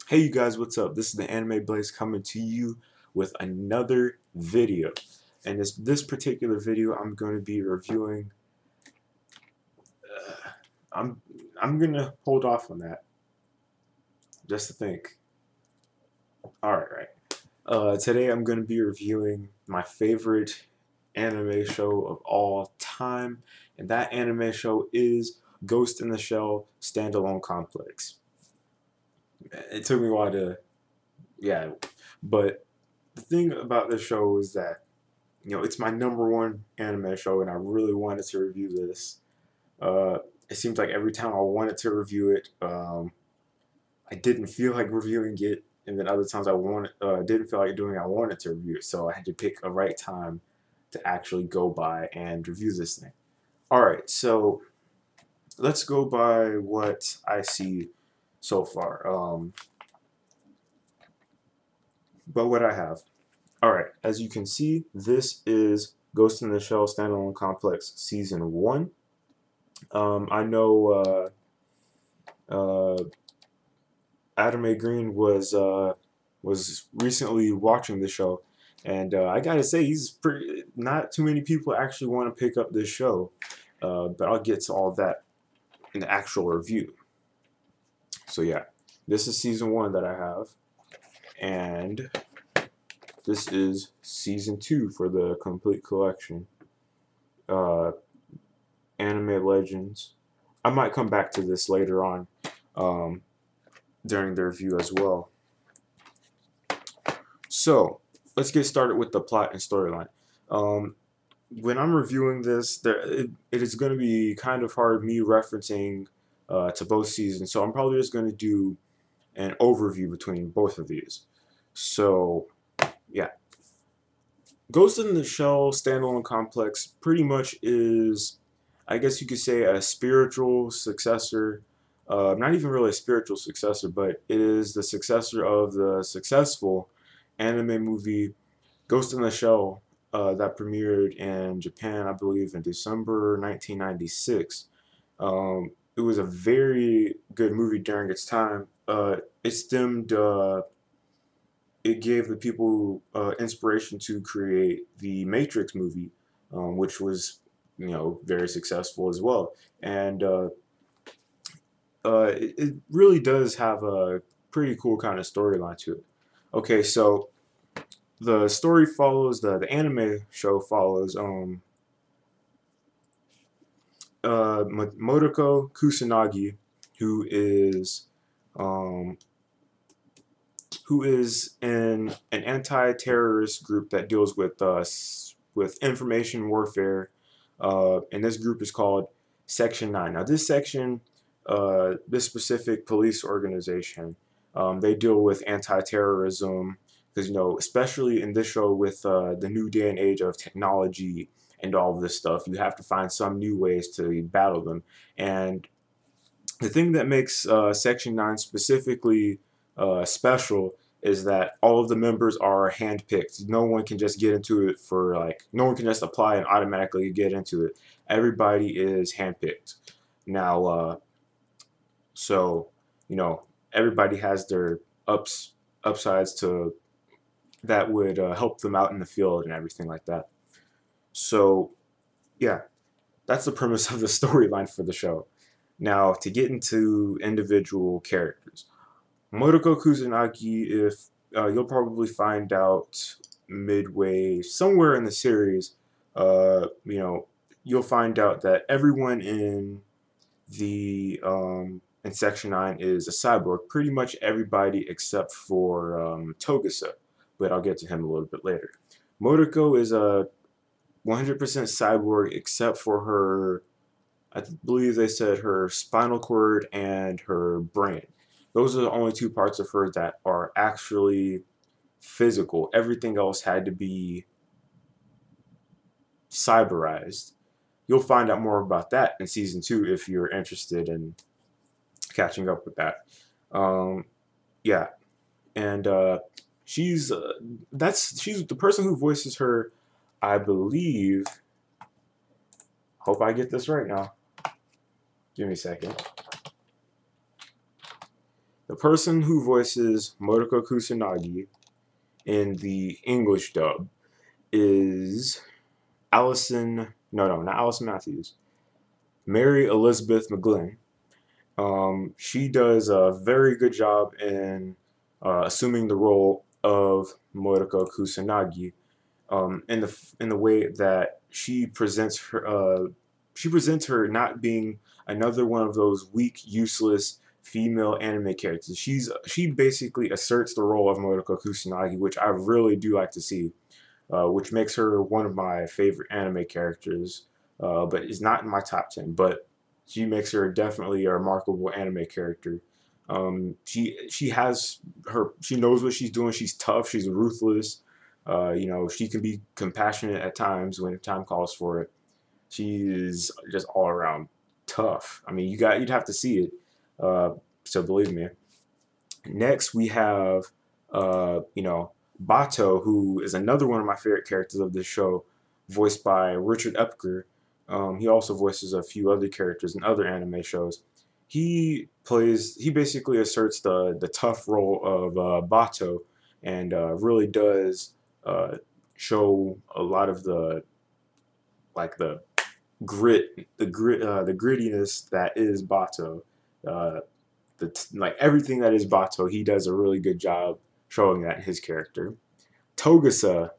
Hey you guys, what's up? This is the Anime Blaze coming to you with another video. And this particular video, I'm going to be reviewing. Uh, I'm gonna hold off on that just to think. All right, right. Today I'm going to be reviewing my favorite anime show of all time, and that anime show is Ghost in the Shell Standalone Complex. It took me a while to, yeah, but the thing about this show is that it's my number one anime show, and I really wanted to review this. Uh, it seems like every time I wanted to review it, I didn't feel like reviewing it, and then other times didn't feel like doing it. I wanted to review it, so I had to pick a right time to actually go by and review this thing. All right, so let's go by what I see so far. But what I have. All right, as you can see, this is Ghost in the Shell Standalone Complex Season 1. I know Adam A. Green was recently watching the show, and I gotta say he's pretty. Not too many people actually want to pick up this show, but I'll get to all that in the actual review. So yeah, this is season 1 that I have, and this is season 2 for the complete collection. Uh, Anime Legends. I might come back to this later on um, during the review as well. So let's get started with the plot and storyline. Um, when I'm reviewing this, it is going to be kind of hard me referencing to both seasons, so I'm probably just going to do an overview between both of these. So yeah, Ghost in the Shell Standalone Complex pretty much is, I guess you could say, a spiritual successor. Not even really a spiritual successor, but it is the successor of the successful anime movie Ghost in the Shell that premiered in Japan, I believe, in December 1996. It was a very good movie during its time. It gave the people inspiration to create the Matrix movie, which was very successful as well. And it really does have a pretty cool kind of storyline to it. Okay, so the story follows the anime show follows Motoko Kusanagi, who is um, who is in an anti-terrorist group that deals with information warfare, and this group is called Section 9. Now, this specific police organization, they deal with anti-terrorism because especially in this show with the new day and age of technology and all of this stuff, you have to find some new ways to battle them. And the thing that makes Section 9 specifically special is that all of the members are handpicked. No one can just get into it no one can just apply and automatically get into it. Everybody is handpicked. Now, so, you know, everybody has their upsides to that would help them out in the field and everything like that. So, yeah, that's the premise of the storyline for the show. Now, to get into individual characters, Motoko Kusanagi, if you'll probably find out midway somewhere in the series, you'll find out that everyone in Section 9 is a cyborg. Pretty much everybody except for Togasa, but I'll get to him a little bit later. Motoko is a 100% cyborg except for her, I believe they said her spinal cord and her brain. Those are the only two parts of her that are actually physical. Everything else had to be cyberized. You'll find out more about that in season 2 if you're interested in catching up with that. Um, yeah, and she's the person who voices her. I believe. Hope I get this right now. Give me a second. The person who voices Motoko Kusanagi in the English dub is not Allison Matthews, Mary Elizabeth McGlynn. She does a very good job in assuming the role of Motoko Kusanagi, in the way that she presents her not being another one of those weak, useless female anime characters. She basically asserts the role of Motoko Kusanagi, which I really do like to see, which makes her one of my favorite anime characters, but is not in my top 10. But she makes her definitely a remarkable anime character. She knows what she's doing. She's tough. She's ruthless. She can be compassionate at times when time calls for it. She is just all around tough. I mean, you'd have to see it. So believe me. Next, we have, Bato, who is another one of my favorite characters of this show, voiced by Richard Epker. He also voices a few other characters in other anime shows. He basically asserts the tough role of Bato, and really does show a lot of the the grittiness that is Bato. Uh, like everything that is Bato, he does a really good job showing that in his character. Togusa,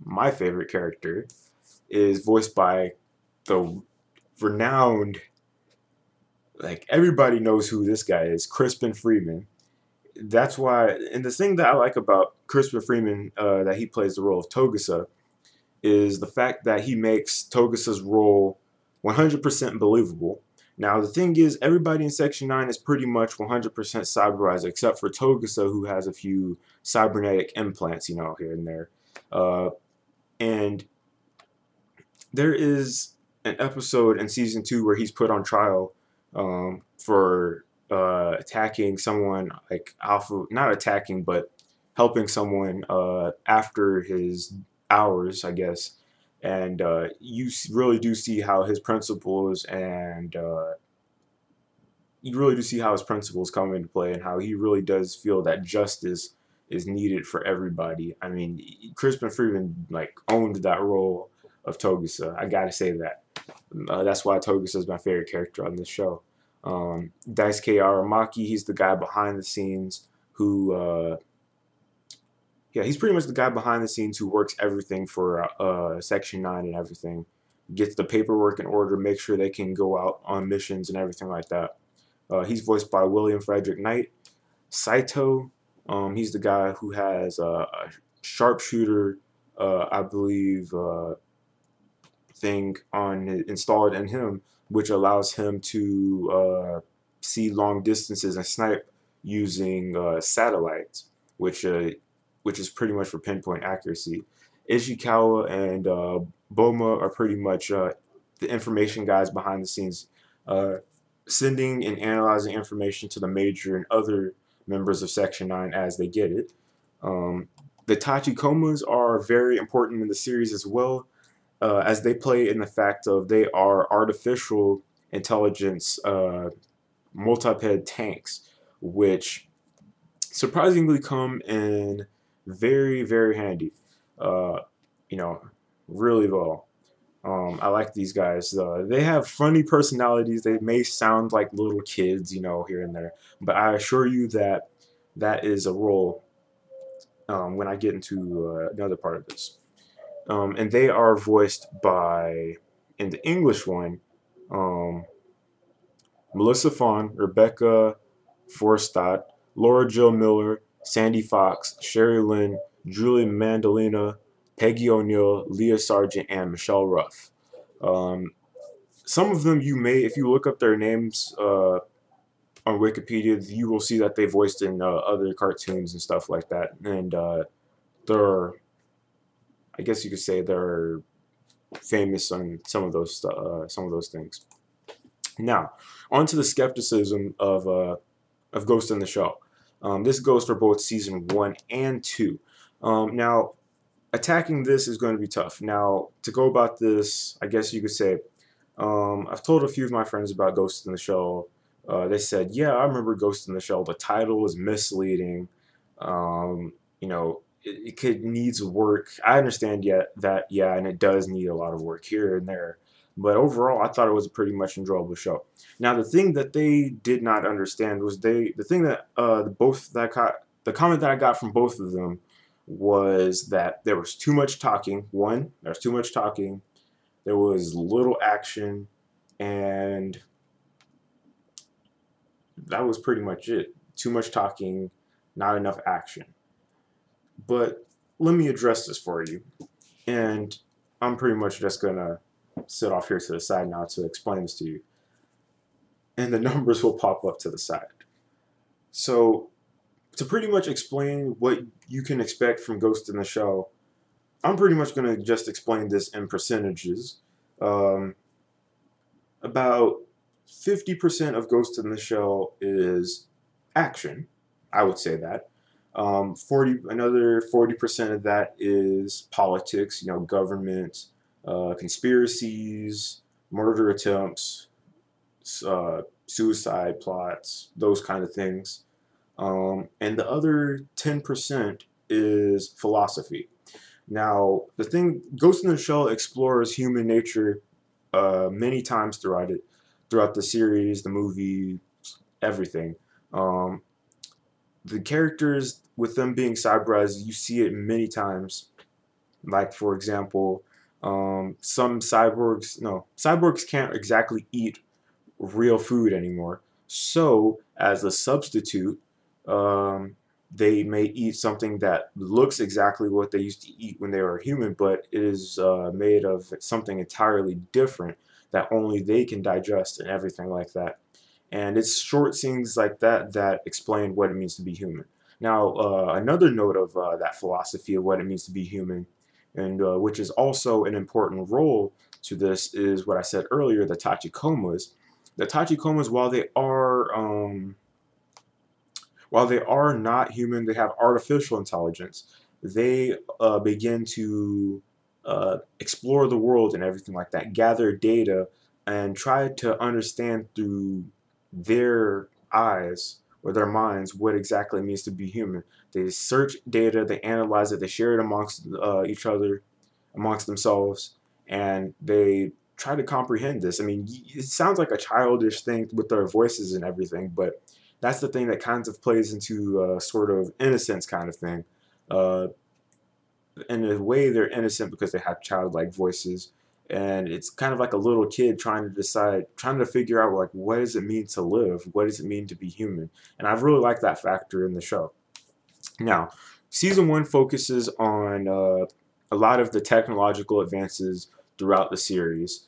my favorite character, is voiced by the renowned, like everybody knows who this guy is, Crispin Freeman. That's why, and the thing that I like about Crispin Freeman, that he plays the role of Togusa, is the fact that he makes Togusa's role 100% believable. Now, the thing is, everybody in Section 9 is pretty much 100% cyberized, except for Togusa, who has a few cybernetic implants, here and there. And there is an episode in Season 2 where he's put on trial for attacking someone, like Alpha, not attacking, but helping someone after his hours, I guess. And you really do see how his principles and you really do see how his principles come into play, and how he really does feel that justice is needed for everybody. I mean, Crispin Freeman like owned that role of Togusa. I gotta say that. That's why Togusa is my favorite character on this show. Daisuke Aramaki, he's the guy behind the scenes who he's pretty much the guy behind the scenes who works everything for Section 9 and everything. Gets the paperwork in order, makes sure they can go out on missions and everything like that. He's voiced by William Frederick Knight. Saito, he's the guy who has a sharpshooter, I believe, thing installed in him, which allows him to see long distances and snipe using satellites, which is pretty much for pinpoint accuracy. Ishikawa and Boma are pretty much the information guys behind the scenes, sending and analyzing information to the Major and other members of Section 9 as they get it. The Tachikomas are very important in the series as well, as they play in the fact of they are artificial intelligence multi-ped tanks, which surprisingly come in very, very handy. Uh, really well. I like these guys. They have funny personalities. They may sound like little kids, here and there, but I assure you that that is a role when I get into another part of this. And they are voiced by, in the English one, um, Melissa Fawn, Rebecca Forstadt, Laura Jill Miller, Sandy Fox, Sherry Lynn, Julie Mandolina, Peggy O'Neill, Leah Sargent, and Michelle Ruff. Um, some of them you may, if you look up their names on Wikipedia, you will see that they voiced in other cartoons and stuff like that. And they're, I guess you could say they're famous on some of those things. Now, on to the skepticism of Ghost in the Shell. This goes for both season 1 and 2. Now, attacking this is going to be tough. Now, to go about this, I guess you could say, I've told a few of my friends about Ghost in the Shell They said, "Yeah, I remember Ghost in the Shell. The title is misleading. You know, it could needs work. I understand yet that yeah, and it does need a lot of work here and there. But overall, I thought it was a pretty much enjoyable show. Now, the thing that they did not understand was the thing that both that the comment that I got from both of them was that there was too much talking. One, there was too much talking. There was little action, and that was pretty much it. Too much talking, not enough action. But let me address this for you. And I'm pretty much just gonna sit off here to the side now to explain this to you. And the numbers will pop up to the side. So to pretty much explain what you can expect from Ghost in the Shell, I'm pretty much gonna just explain this in percentages. Um, about 50% of Ghost in the Shell is action. I would say that. 40% of that is politics, you know, government, conspiracies, murder attempts, suicide plots, those kind of things. And the other 10% is philosophy. Now, the thing, Ghost in the Shell explores human nature many times throughout the series, the movie, everything. Um, the characters, with them being cyberized, you see it many times. Like for example, some cyborgs, no, cyborgs can't exactly eat real food anymore. So as a substitute, um, they may eat something that looks exactly what they used to eat when they were human, but it is made of something entirely different that only they can digest and everything like that. And it's short scenes like that that explain what it means to be human. Now, another note of that philosophy of what it means to be human, and which is also an important role to this, is what I said earlier, the Tachikomas. The Tachikomas, while they are not human, they have artificial intelligence. They begin to explore the world and everything like that, gather data, and try to understand through their eyes or their minds what exactly it means to be human. They search data, they analyze it, they share it amongst each other, amongst themselves, and they try to comprehend this. I mean, it sounds like a childish thing with their voices and everything, but that's the thing that kind of plays into sort of innocence kind of thing. Uh, in a way, they're innocent because they have childlike voices, and it's kind of like a little kid trying to decide, trying to figure out like what does it mean to live, what does it mean to be human, and I really like that factor in the show. Now, season one focuses on a lot of the technological advances throughout the series.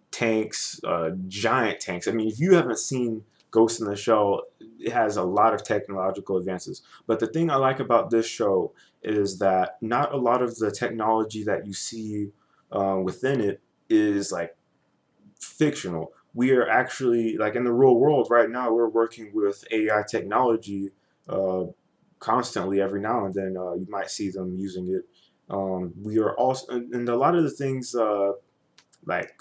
Tanks, giant tanks. I mean, if you haven't seen Ghost in the Shell, it has a lot of technological advances. But the thing I like about this show is that not a lot of the technology that you see within it is like fictional. We are actually like in the real world right now. We're working with AI technology uh, constantly. Every now and then, you might see them using it. We are also, and a lot of the things like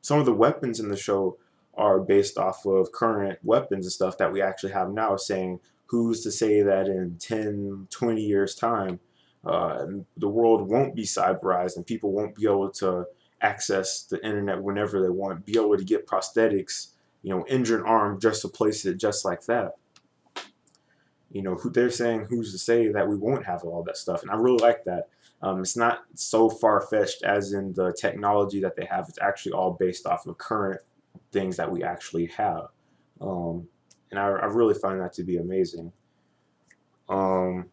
some of the weapons in the show are based off of current weapons and stuff that we actually have now, saying who's to say that in 10, 20 years time the world won't be cyberized and people won't be able to access the internet whenever they want, be able to get prosthetics, you know, injured arm just to place it just like that. You know, who they're saying who's to say that we won't have all that stuff, and I really like that. It's not so far-fetched as in the technology that they have. It's actually all based off of current things that we actually have, um, and I really find that to be amazing. um,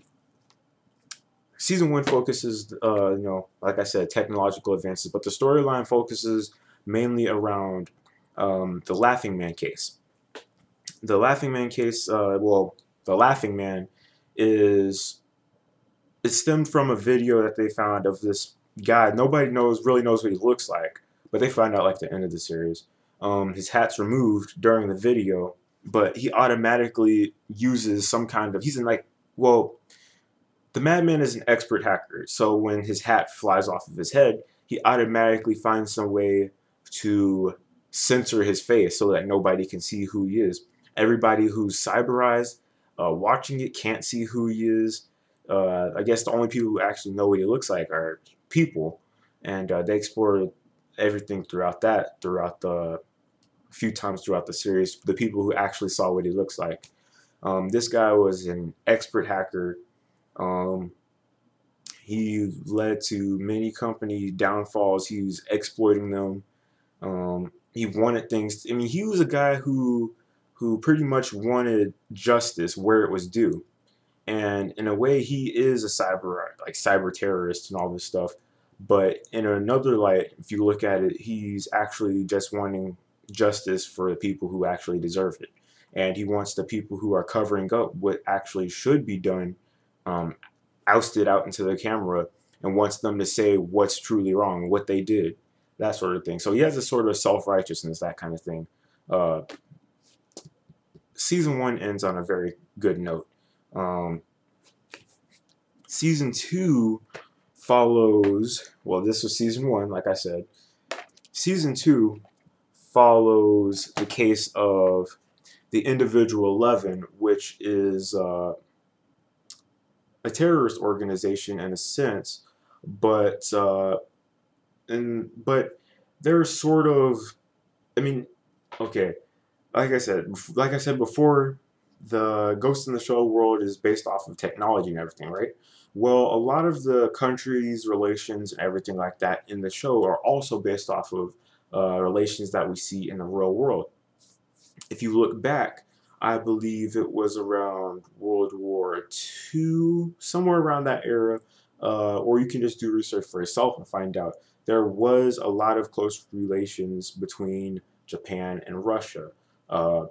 Season one focuses, you know, like I said, technological advances, but the storyline focuses mainly around the Laughing Man case. The Laughing Man case, the Laughing Man is, it stemmed from a video that they found of this guy. Nobody really knows what he looks like, but they find out like the end of the series. His hat's removed during the video, but he automatically uses some kind of. He's in like, well, the Madman is an expert hacker, so when his hat flies off of his head, he automatically finds some way to censor his face so that nobody can see who he is. Everybody who's cyberized watching it can't see who he is. I guess the only people who actually know what he looks like are people, and they explore everything throughout the few times throughout the series. The people who actually saw what he looks like. This guy was an expert hacker. Um, he led to many company downfalls. He was exploiting them. He wanted things. I mean, he was a guy who pretty much wanted justice where it was due. And in a way, he is a cyber terrorist and all this stuff. But in another light, if you look at it, he's actually just wanting justice for the people who actually deserve it, and he wants the people who are covering up what actually should be done, um, ousted out into the camera, and wants them to say what's truly wrong, what they did, that sort of thing. So he has a sort of self righteousness, that kind of thing. Uh, Season one ends on a very good note. Um, Season two follows, well, this was season one, like I said. Season two follows the case of the Individual 11, which is a terrorist organization in a sense, but but they're sort of, I mean, okay, like I said before, the Ghost in the Shell world is based off of technology and everything, right? Well, a lot of the countries, relations, and everything like that in the show are also based off of relations that we see in the real world. If you look back, I believe it was around World War II, somewhere around that era, or you can just do research for yourself and find out. There was a lot of close relations between Japan and Russia. Uh,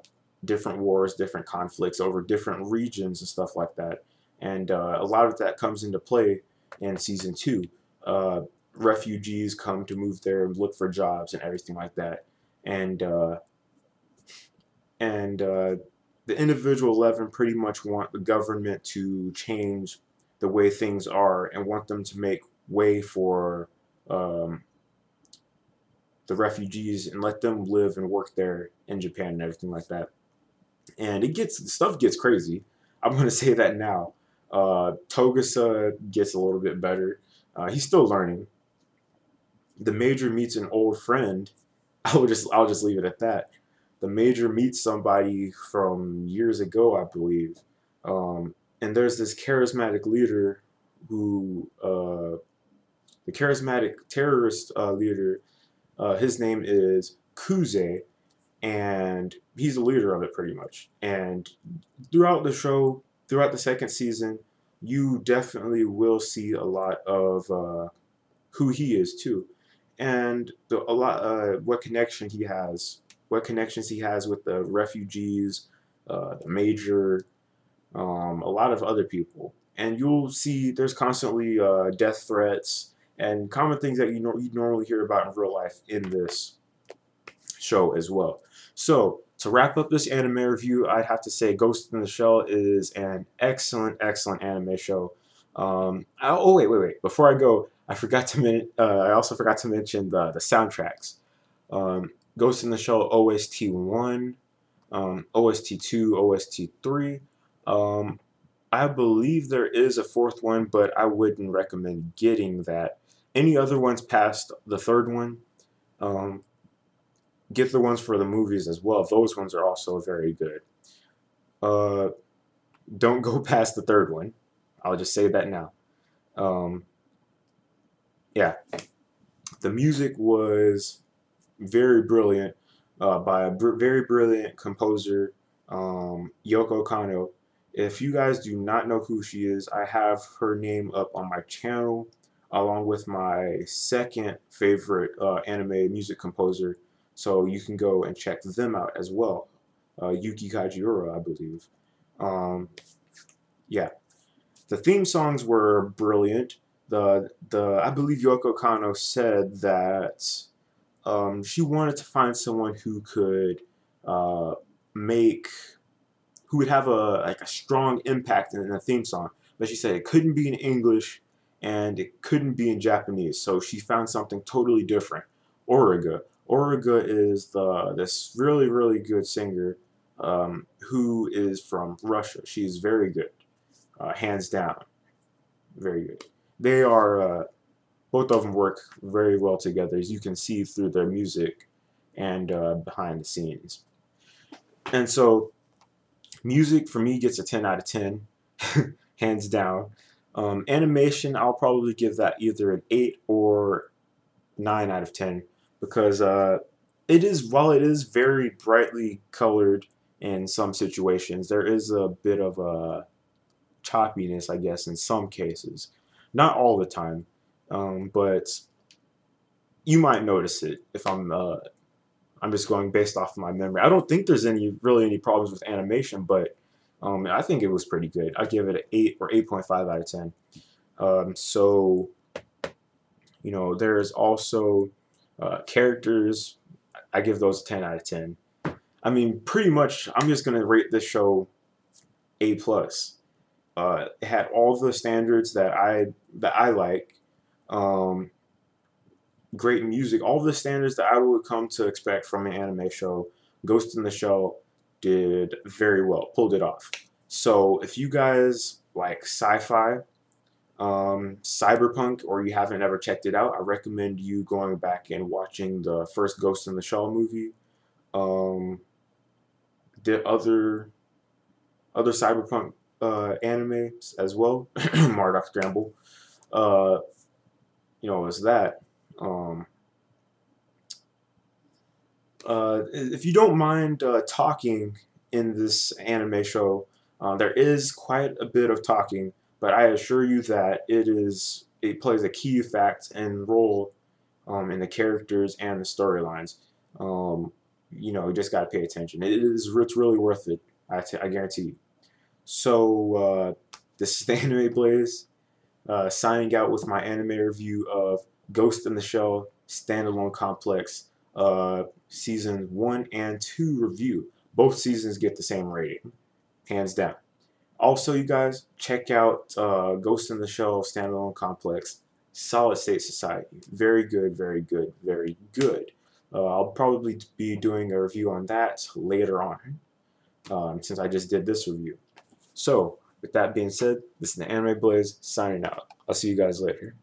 Different wars, different conflicts over different regions and stuff like that. And a lot of that comes into play in season two. Uh, Refugees come to move there and look for jobs and everything like that. And and the Individual 11 pretty much want the government to change the way things are and want them to make way for um, the refugees and let them live and work there in Japan and everything like that. And stuff gets crazy. I'm gonna say that now. Togasa gets a little bit better. He's still learning. The Major meets an old friend. I'll just leave it at that. The Major meets somebody from years ago, I believe, and there's this charismatic leader who the charismatic terrorist leader. His name is Kuze, and he's the leader of it pretty much. And throughout the show, throughout the second season, you definitely will see a lot of who he is too, and a lot what connections he has with the refugees, the Major, a lot of other people, and you'll see there's constantly death threats and common things that you normally hear about in real life in this show as well. So to wrap up this anime review, I'd have to say Ghost in the Shell is an excellent, excellent anime show. Oh wait! Before I go, I also forgot to mention the soundtracks. Ghost in the Shell OST one, OST two, OST three. Um, I believe there is a fourth one, but I wouldn't recommend getting that. Any other ones past the third one, um, get the ones for the movies as well. Those ones are also very good. Uh, don't go past the third one. I'll just say that now. Um, yeah, the music was very brilliant by a very brilliant composer, Yoko Kanno. If you guys do not know who she is, I have her name up on my channel along with my second favorite anime music composer. So you can go and check them out as well. Yuki Kajiura, I believe. Um, yeah, the theme songs were brilliant. The I believe Yoko Kanno said that she wanted to find someone who could uh, make who would have a strong impact in a theme song. But she said it couldn't be in English and it couldn't be in Japanese. So she found something totally different. Origa. Oruga is this really good singer who is from Russia. She's very good, hands down, very good. They are both of them work very well together, as you can see through their music and behind the scenes. And so, music for me gets a 10 out of 10, hands down. Animation, I'll probably give that either an 8 or 9 out of 10 because it is, while it is very brightly colored in some situations, there is a bit of a choppiness, I guess, in some cases. Not all the time, but you might notice it if I'm just going based off of my memory. I don't think there's any problems with animation, but I think it was pretty good. I give it an 8 or 8.5 out of 10. So there's also characters. I give those a 10 out of 10. I mean, pretty much, I'm just gonna rate this show A plus. It had all the standards that I like. Um, Great music, all the standards that I would come to expect from an anime show. Ghost in the Shell did very well, pulled it off. So if you guys like sci-fi, cyberpunk, or you haven't ever checked it out, I recommend you going back and watching the first Ghost in the Shell movie. Um, the other cyberpunk animes as well, Marduk Scramble. Uh, is that. Um, if you don't mind talking in this anime show, there is quite a bit of talking, but I assure you that it plays a key fact and role in the characters and the storylines. You just got to pay attention. It's really worth it. I guarantee you. So this is the Anime Blaze, signing out with my anime review of Ghost in the Shell Standalone Complex season 1 and 2 review. Both seasons get the same rating, hands down. Also, you guys, check out Ghost in the Shell Standalone Complex, Solid State Society. Very good, very good, very good. I'll probably be doing a review on that later on, since I just did this review. So, with that being said, this is the Anime Blaze signing out. I'll see you guys later.